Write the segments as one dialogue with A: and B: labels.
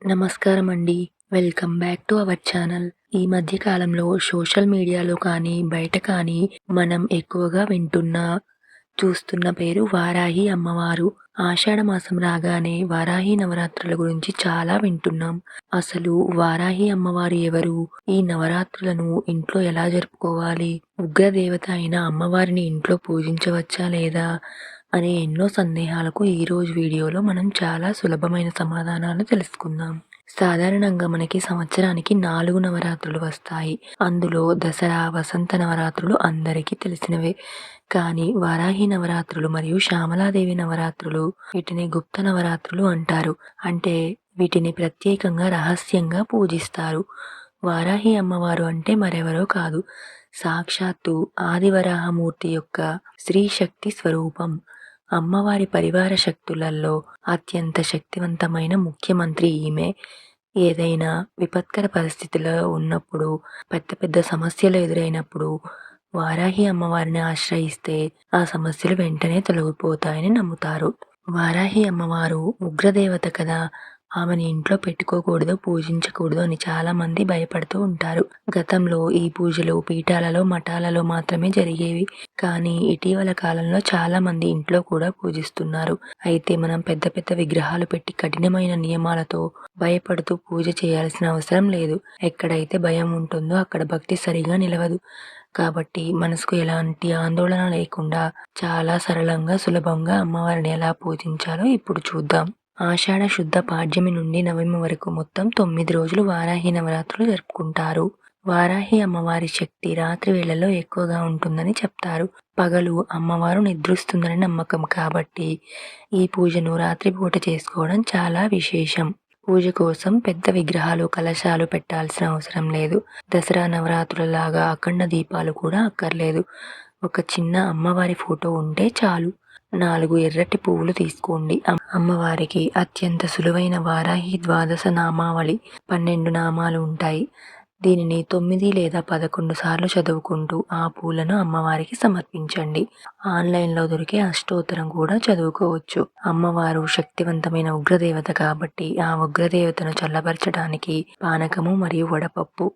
A: నమస్కారం అండి. Welcome back to our channel. ఈ మధ్య కాలంలో సోషల్ మీడియాలో కానీ, బయట కానీ మనం ఎక్కువగా చూస్తున్న పేరు వారాహి అమ్మవారు. ఆషాఢ మాసం రాగానే వారాహి నవరాత్రుల గురించి చాలా వింటున్నాం. అసలు వారాహి అమ్మవారు ఎవరు? ఈ నవరాత్రులను ఇంట్లో ఎలా జరుపుకోవాలి? ఉగ్రదేవత అయిన అమ్మవారిని ఇంట్లో పూజించవచ్చా లేదా? అనే ఎన్నో సందేహాలకు ఈరోజు వీడియోలో మనం చాలా సులభమైన సమాధానాలు తెలుసుకుందాం. సాధారణంగా మనకి సంవత్సరానికి 4 నవరాత్రులు వస్తాయి. అందులో దసరా, వసంత నవరాత్రులు అందరికీ తెలిసినవే. కానీ వారాహి నవరాత్రులు మరియు శ్యామలాదేవి నవరాత్రులు, వీటిని గుప్త నవరాత్రులు అంటారు. అంటే వీటిని ప్రత్యేకంగా రహస్యంగా పూజిస్తారు. వారాహి అమ్మవారు అంటే మరెవరో కాదు, సాక్షాత్తు ఆదివరాహమూర్తి యొక్క స్త్రీ శక్తి స్వరూపం. అమ్మవారి పరివార శక్తులలో అత్యంత శక్తివంతమైన ముఖ్యమంత్రి ఈమె. ఏదైనా విపత్కర పరిస్థితిలో ఉన్నప్పుడు, పెద్ద పెద్ద సమస్యలు ఎదురైనప్పుడు వారాహి అమ్మవారిని ఆశ్రయిస్తే ఆ సమస్యలు వెంటనే తొలగిపోతాయని నమ్ముతారు. వారాహి అమ్మవారు ఉగ్రదేవత కదా, ఆమెని ఇంట్లో పెట్టుకోకూడదు, పూజించకూడదు అని చాలా మంది భయపడుతూ ఉంటారు. గతంలో ఈ పూజలు పీఠాలలో, మఠాలలో మాత్రమే జరిగేవి. కానీ ఇటీవల కాలంలో చాలా మంది ఇంట్లో కూడా పూజిస్తున్నారు. అయితే మనం పెద్ద పెద్ద విగ్రహాలు పెట్టి కఠినమైన నియమాలతో భయపడుతూ పూజ చేయాల్సిన అవసరం లేదు. ఎక్కడైతే భయం ఉంటుందో అక్కడ భక్తి సరిగా నిలవదు. కాబట్టి మనసుకు ఎలాంటి ఆందోళన లేకుండా చాలా సరళంగా, సులభంగా అమ్మవారిని ఎలా పూజించాలో ఇప్పుడు చూద్దాం. ఆషాఢ శుద్ధ పాడ్యమి నుండి నవమి వరకు మొత్తం 9 రోజులు వారాహి నవరాత్రులు జరుపుకుంటారు. వారాహి అమ్మవారి శక్తి రాత్రి వేళల్లో ఎక్కువగా ఉంటుందని చెప్తారు. పగలు అమ్మవారు నిద్రిస్తుందని నమ్మకం కాబట్టి ఈ పూజను రాత్రిపూట చేసుకోవడం చాలా విశేషం. పూజ కోసం పెద్ద విగ్రహాలు, కలశాలు పెట్టాల్సిన అవసరం లేదు. దసరా నవరాత్రులలాగా అఖండ దీపాలు కూడా అక్కర్లేదు. ఒక చిన్న అమ్మవారి ఫోటో ఉంటే చాలు. 4 ఎర్రటి పువ్వులు తీసుకోండి. అమ్మవారికి అత్యంత సులువైన వారాహి ద్వాదశ నామావళి 12 నామాలు ఉంటాయి. దీనిని 9 లేదా 11 సార్లు చదువుకుంటూ ఆ పూలను అమ్మవారికి సమర్పించండి. ఆన్లైన్లో దొరికే అష్టోత్తరం కూడా చదువుకోవచ్చు. అమ్మవారు శక్తివంతమైన ఉగ్రదేవత కాబట్టి ఆ ఉగ్రదేవతను చల్లబరచడానికి పానకము మరియు వడపప్పు,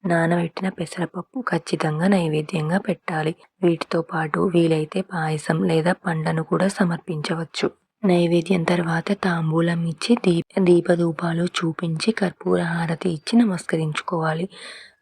A: నానబెట్టిన పెసరపప్పు ఖచ్చితంగా నైవేద్యంగా పెట్టాలి. వీటితో పాటు వీలైతే పాయసం లేదా పండ్లను కూడా సమర్పించవచ్చు. నైవేద్యం తర్వాత తాంబూలం ఇచ్చి దీపధూపాలు చూపించి కర్పూర హారతి ఇచ్చి నమస్కరించుకోవాలి.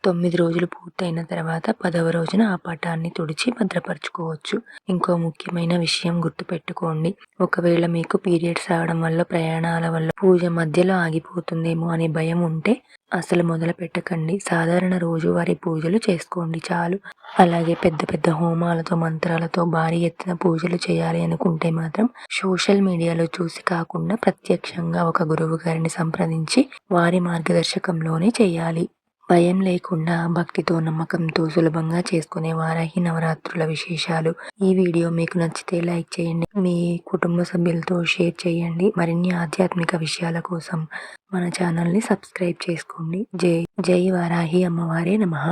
A: 9 రోజులు పూర్తయిన తర్వాత 10వ రోజున ఆ పటాన్ని తుడిచి భద్రపరచుకోవచ్చు. ఇంకో ముఖ్యమైన విషయం గుర్తుపెట్టుకోండి. ఒకవేళ మీకు పీరియడ్స్ రావడం వల్ల, ప్రయాణాల వల్ల పూజ మధ్యలో ఆగిపోతుందేమో అనే భయం ఉంటే అసలు మొదలు పెట్టకండి. సాధారణ రోజువారీ పూజలు చేసుకోండి చాలు. అలాగే పెద్ద పెద్ద హోమాలతో, మంత్రాలతో భారీ ఎత్తున పూజలు చేయాలి అనుకుంటే మాత్రం సోషల్ మీడియాలో చూసి కాకుండా ప్రత్యక్షంగా ఒక గురువు గారిని సంప్రదించి వారి మార్గదర్శకంలోనే చేయాలి. భయం లేకుండా భక్తితో, నమ్మకంతో సులభంగా చేసుకునే వారాహి నవరాత్రుల విశేషాలు. ఈ వీడియో మీకు నచ్చితే లైక్ చేయండి, మీ కుటుంబ సభ్యులతో షేర్ చేయండి. మరిన్ని ఆధ్యాత్మిక విషయాల కోసం మన ఛానల్ని సబ్స్క్రైబ్ చేసుకోండి. జై జై వారాహి అమ్మవారే నమః.